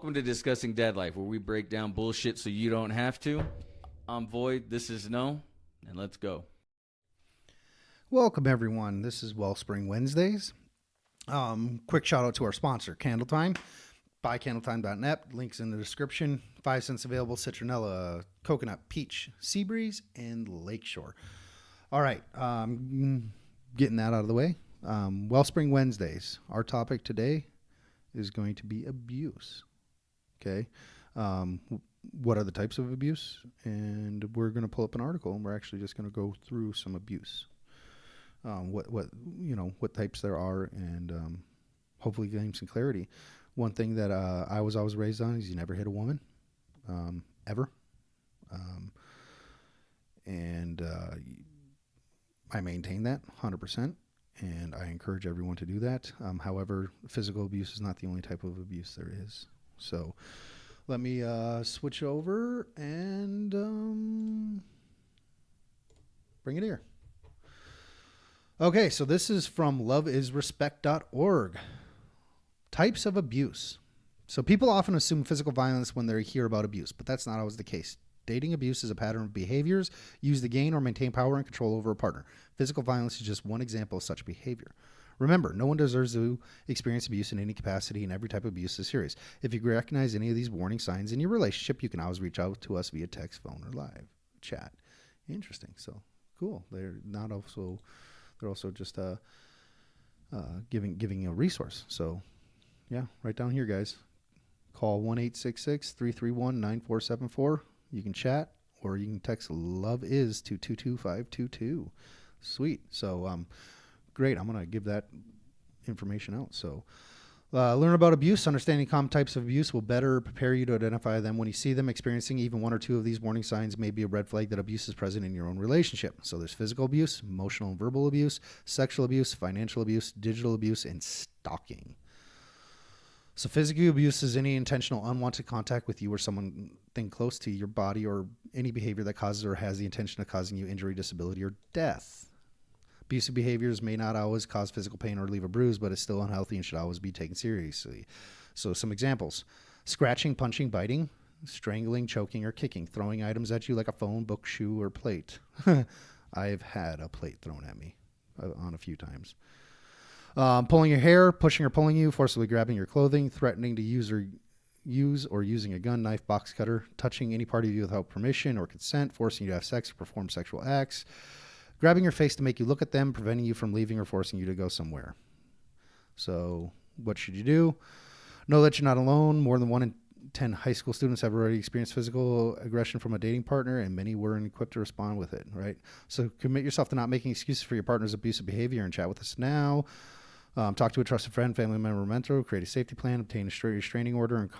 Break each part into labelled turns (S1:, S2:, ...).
S1: Welcome to Discussing Dad Life, where we break down bullshit so you don't have to. I'm Void, this is No, and let's go.
S2: Welcome, everyone. This is Wellspring Wednesdays. Quick shout out to our sponsor, Candle Time. Buy candletime.net. Links in the description. 5 cents available. Citronella, coconut, peach, sea breeze, and lakeshore. All right. Getting that out of the way. Wellspring Wednesdays. Our topic today is going to be abuse. Okay. What are the types of abuse? And we're going to pull up an article, and we're actually just going to go through some abuse. What types there are, and hopefully gain some clarity. One thing that I was always raised on is you never hit a woman, ever. I maintain that 100%, and I encourage everyone to do that. However, physical abuse is not the only type of abuse there is. So let me switch over and bring it here. Okay, so this is from loveisrespect.org. Types of abuse. So people often assume physical violence when they hear about abuse, but that's not always the case. Dating abuse is a pattern of behaviors used to gain or maintain power and control over a partner. Physical violence is just one example of such behavior. Remember, no one deserves to experience abuse in any capacity, and every type of abuse is serious. If you recognize any of these warning signs in your relationship, you can always reach out to us via text, phone, or live chat. Interesting. So cool. They're also just giving a resource. So, yeah, right down here, guys. Call 1-866-331-9474. You can chat, or you can text Love Is to 22522. Sweet. So, great. I'm going to give that information out. So, learn about abuse. Understanding common types of abuse will better prepare you to identify them. When you see them experiencing even one or two of these warning signs may be a red flag that abuse is present in your own relationship. So there's physical abuse, emotional and verbal abuse, sexual abuse, financial abuse, digital abuse, and stalking. So physical abuse is any intentional unwanted contact with you or someone close to your body, or any behavior that causes or has the intention of causing you injury, disability, or death. Abusive behaviors may not always cause physical pain or leave a bruise, but it's still unhealthy and should always be taken seriously. So some examples: scratching, punching, biting, strangling, choking, or kicking, throwing items at you like a phone, book, shoe, or plate. I've had a plate thrown at me on a few times. Pulling your hair, pushing or pulling you, forcibly grabbing your clothing, threatening to use or using a gun, knife, box cutter, touching any part of you without permission or consent, forcing you to have sex or perform sexual acts, grabbing your face to make you look at them, preventing you from leaving or forcing you to go somewhere. So what should you do? Know that you're not alone. More than 1 in 10 high school students have already experienced physical aggression from a dating partner, and many weren't equipped to respond with it, right? So commit yourself to not making excuses for your partner's abusive behavior and chat with us now. Talk to a trusted friend, family member, or mentor. Create a safety plan. Obtain a restraining order, and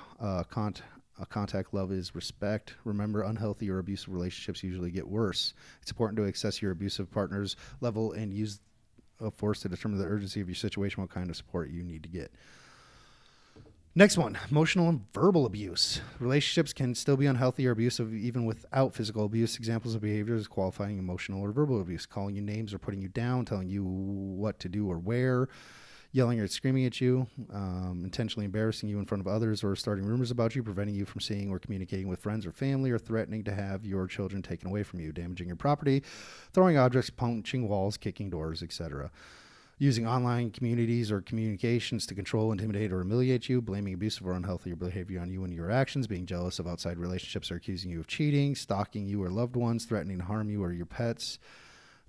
S2: contact Love Is Respect. Remember, unhealthy or abusive relationships usually get worse. It's important to assess your abusive partner's level and use force to determine the urgency of your situation, what kind of support you need to get. Next one, emotional and verbal abuse. Relationships can still be unhealthy or abusive even without physical abuse. Examples of behaviors qualifying emotional or verbal abuse: calling you names or putting you down, telling you what to do or where, yelling or screaming at you, intentionally embarrassing you in front of others, or starting rumors about you, preventing you from seeing or communicating with friends or family, or threatening to have your children taken away from you, damaging your property, throwing objects, punching walls, kicking doors, etc. Using online communities or communications to control, intimidate, or humiliate you, blaming abusive or unhealthy behavior on you and your actions, being jealous of outside relationships or accusing you of cheating, stalking you or loved ones, threatening to harm you or your pets,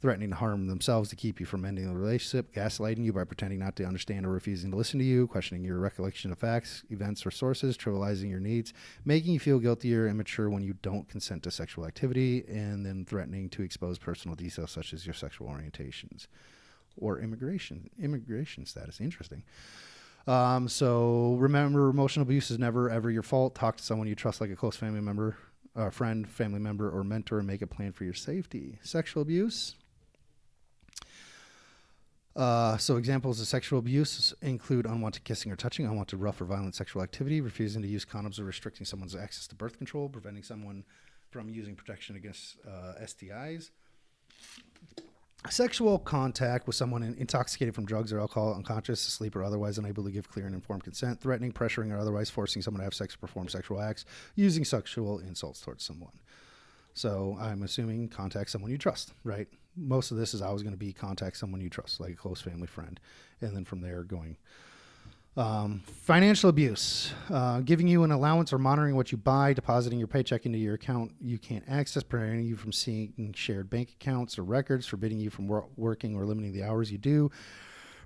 S2: threatening to harm themselves to keep you from ending the relationship, gaslighting you by pretending not to understand or refusing to listen to you, questioning your recollection of facts, events, or sources, trivializing your needs, making you feel guilty or immature when you don't consent to sexual activity, and then threatening to expose personal details such as your sexual orientations or immigration status. Interesting. So remember, emotional abuse is never, ever your fault. Talk to someone you trust, like a close family member, friend, family member, or mentor, and make a plan for your safety. Sexual abuse. So examples of sexual abuse include unwanted kissing or touching, unwanted rough or violent sexual activity, refusing to use condoms or restricting someone's access to birth control, preventing someone from using protection against STIs, Sexual contact with someone intoxicated from drugs or alcohol, unconscious, asleep, or otherwise unable to give clear and informed consent, threatening, pressuring, or otherwise forcing someone to have sex or perform sexual acts, using sexual insults towards someone. So I'm assuming contact someone you trust, right? Most of this is always going to be contact someone you trust, like a close family friend. And then from there going. Financial abuse, giving you an allowance or monitoring what you buy, depositing your paycheck into your account you can't access, preventing you from seeing shared bank accounts or records, forbidding you from working or limiting the hours you do,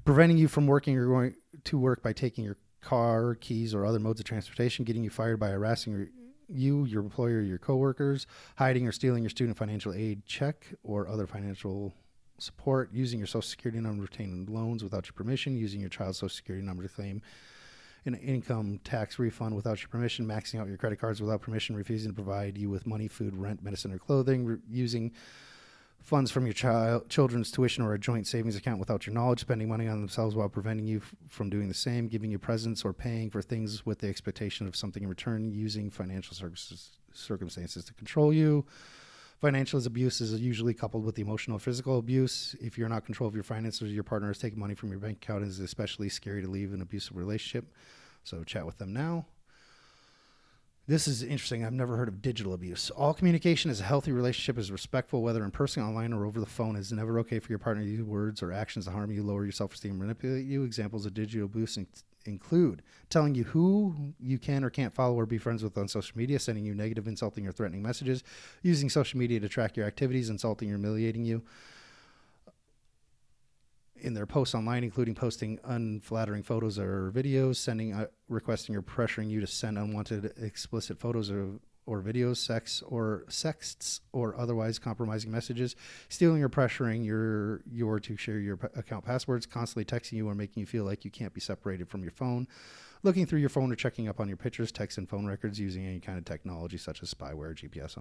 S2: preventing you from working or going to work by taking your car, keys, or other modes of transportation, getting you fired by harassing your employer, or your coworkers, hiding or stealing your student financial aid check or other financial support, using your social security number to obtain loans without your permission, using your child's social security number to claim an income tax refund without your permission, maxing out your credit cards without permission, refusing to provide you with money, food, rent, medicine, or clothing, using funds from your children's tuition or a joint savings account without your knowledge, spending money on themselves while preventing you from doing the same, giving you presents or paying for things with the expectation of something in return, using financial circumstances to control you. Financial abuse is usually coupled with emotional or physical abuse. If you're not in control of your finances, your partner is taking money from your bank account, it is especially scary to leave an abusive relationship. So chat with them now. This is interesting. I've never heard of digital abuse. All communication is a healthy relationship is respectful, whether in person, online, or over the phone. It is never okay for your partner to use words or actions to harm you, lower your self-esteem, manipulate you. Examples of digital abuse include telling you who you can or can't follow or be friends with on social media, sending you negative, insulting, or threatening messages, using social media to track your activities, insulting or humiliating you in their posts online, including posting unflattering photos or videos, sending, requesting or pressuring you to send unwanted explicit photos or videos, sexts, or otherwise compromising messages, stealing or pressuring your to share your account passwords, constantly texting you or making you feel like you can't be separated from your phone, looking through your phone or checking up on your pictures, texts, and phone records using any kind of technology such as spyware, GPS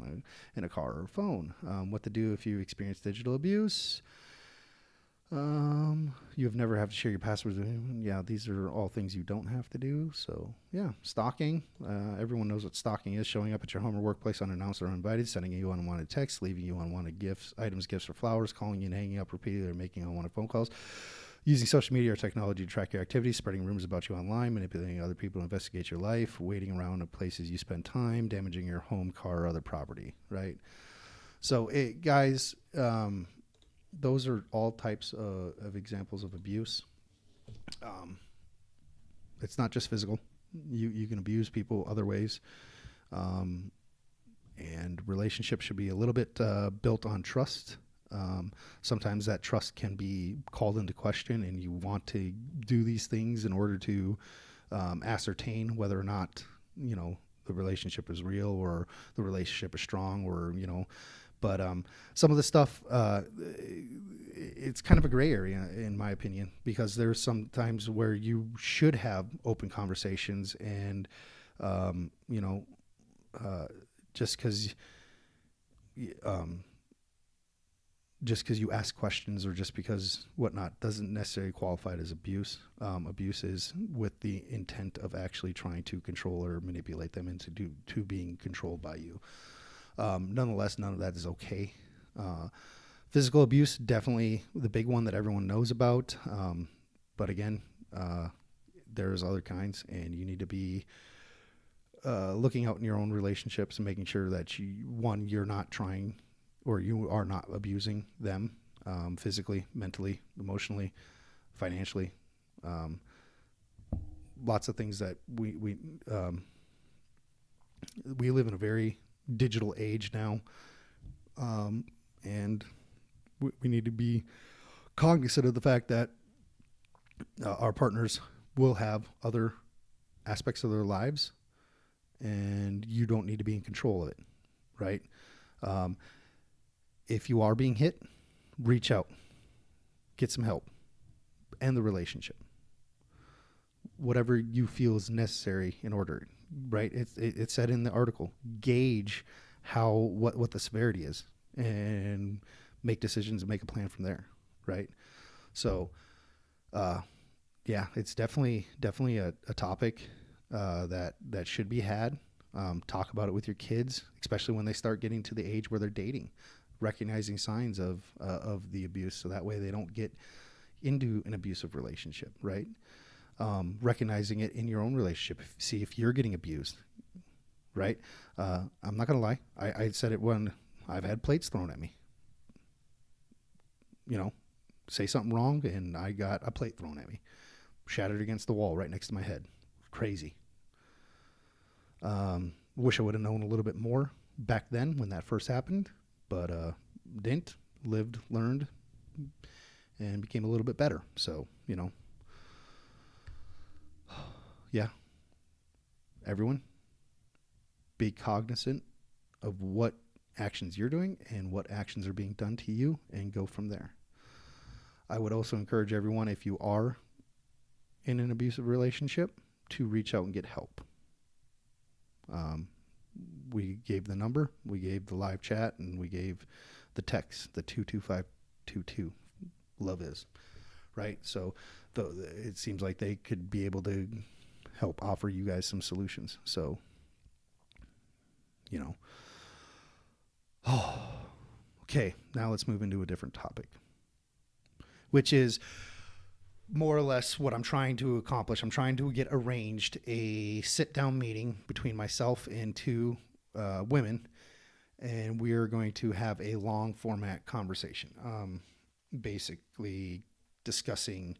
S2: in a car or phone. What to do if you experience digital abuse. You have never have to share your passwords with anyone. Yeah, these are all things you don't have to do. So yeah, stalking. Everyone knows what stalking is: showing up at your home or workplace unannounced or uninvited, sending you unwanted texts, leaving you unwanted items, gifts, or flowers, calling you and hanging up repeatedly, or making unwanted phone calls, using social media or technology to track your activities, spreading rumors about you online, manipulating other people to investigate your life, waiting around at places you spend time, damaging your home, car, or other property. Right. So, guys. Those are all types of examples of abuse. It's not just physical. You can abuse people other ways. And relationships should be a little bit built on trust. Sometimes that trust can be called into question, and you want to do these things in order to ascertain whether or not, the relationship is real or the relationship is strong, or, but some of the stuff, it's kind of a gray area, in my opinion, because there's some times where you should have open conversations, and, just because you ask questions or just because whatnot doesn't necessarily qualify it as abuse. Abuse is with the intent of actually trying to control or manipulate them into to being controlled by you. Nonetheless, none of that is okay. Physical abuse, definitely the big one that everyone knows about. But again, there's other kinds, and you need to be looking out in your own relationships and making sure that you're not trying, or you are not abusing them physically, mentally, emotionally, financially. Lots of things that we live in a very digital age now, and we need to be cognizant of the fact that our partners will have other aspects of their lives, and you don't need to be in control of it, right? If you are being hit, reach out, get some help, end the relationship. Whatever you feel is necessary in order, right? It said in the article, gauge what the severity is, and make decisions and make a plan from there, right? So, yeah, it's definitely a topic that should be had. Talk about it with your kids, especially when they start getting to the age where they're dating. recognizing signs of the abuse, so that way they don't get into an abusive relationship, right? Recognizing it in your own relationship. See if you're getting abused, right? I'm not gonna lie. I said it when I've had plates thrown at me. You know, say something wrong and I got a plate thrown at me, shattered against the wall right next to my head. Crazy. Wish I would have known a little bit more back then when that first happened, but didn't. Lived, learned, and became a little bit better. So, you know, yeah. Everyone, be cognizant of what actions you're doing and what actions are being done to you, and go from there. I would also encourage everyone, if you are in an abusive relationship, to reach out and get help. We gave the number, we gave the live chat, and we gave the text, the 22522. Love is, right? So it seems like they could be able to help offer you guys some solutions. So, you know. Oh, okay. Now let's move into a different topic, which is more or less what I'm trying to accomplish. I'm trying to get arranged a sit-down meeting between myself and two women, and we are going to have a long format conversation, basically discussing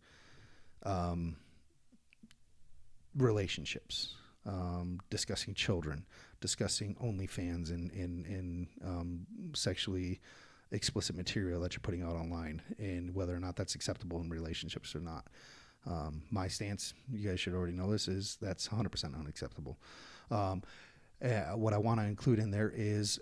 S2: relationships, discussing children, discussing OnlyFans and sexually explicit material that you're putting out online, and whether or not that's acceptable in relationships or not. My stance, you guys should already know this, is that's 100% unacceptable. What I want to include in there is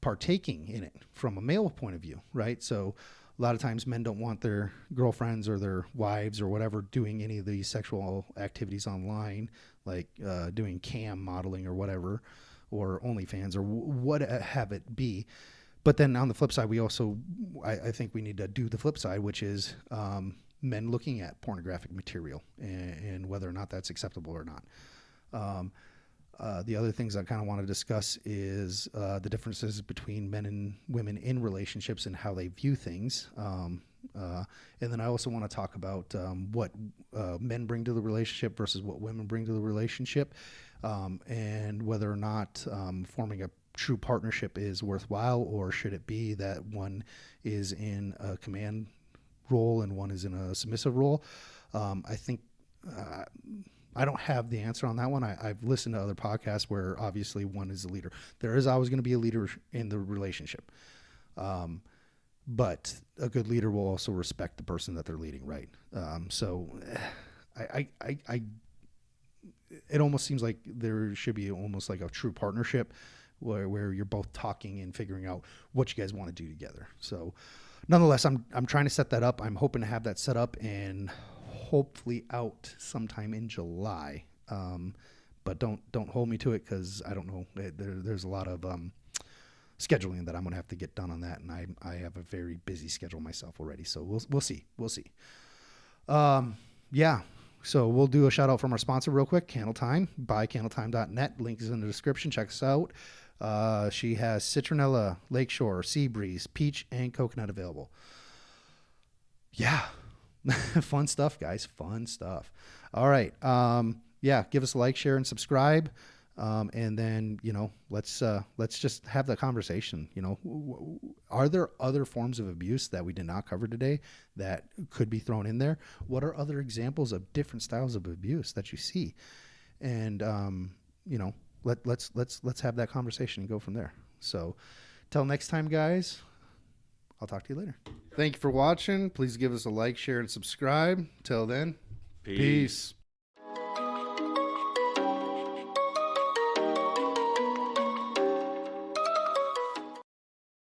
S2: partaking in it from a male point of view, right? So a lot of times men don't want their girlfriends or their wives or whatever doing any of these sexual activities online, like doing cam modeling or whatever, or OnlyFans or what have it be. But then on the flip side, we also, I think we need to do the flip side, which is men looking at pornographic material and whether or not that's acceptable or not. The other things I kind of want to discuss is the differences between men and women in relationships and how they view things. And then I also want to talk about what men bring to the relationship versus what women bring to the relationship, and whether or not forming a true partnership is worthwhile, or should it be that one is in a command role and one is in a submissive role. I think I don't have the answer on that one. I've listened to other podcasts where obviously one is the leader. There is always going to be a leader in the relationship. But a good leader will also respect the person that they're leading, right? So it almost seems like there should be almost like a true partnership where you're both talking and figuring out what you guys want to do together. So nonetheless, I'm trying to set that up. I'm hoping to have that set up and hopefully out sometime in July. But don't hold me to it, because I don't know. There's a lot of scheduling that I'm going to have to get done on that, and I have a very busy schedule myself already. So we'll see. Yeah. So we'll do a shout out from our sponsor real quick, Candle Time. Buy candletime.net. Link is in the description. Check us out. She has citronella, lakeshore, sea breeze, peach, and coconut available. Yeah. Fun stuff, guys. Fun stuff. All right. Yeah. Give us a like, share, and subscribe. And then, let's just have the conversation. Are there other forms of abuse that we did not cover today that could be thrown in there? What are other examples of different styles of abuse that you see? And, let's have that conversation and go from there. So till next time, guys, I'll talk to you later. Thank you for watching. Please give us a like, share, and subscribe. Till then, peace.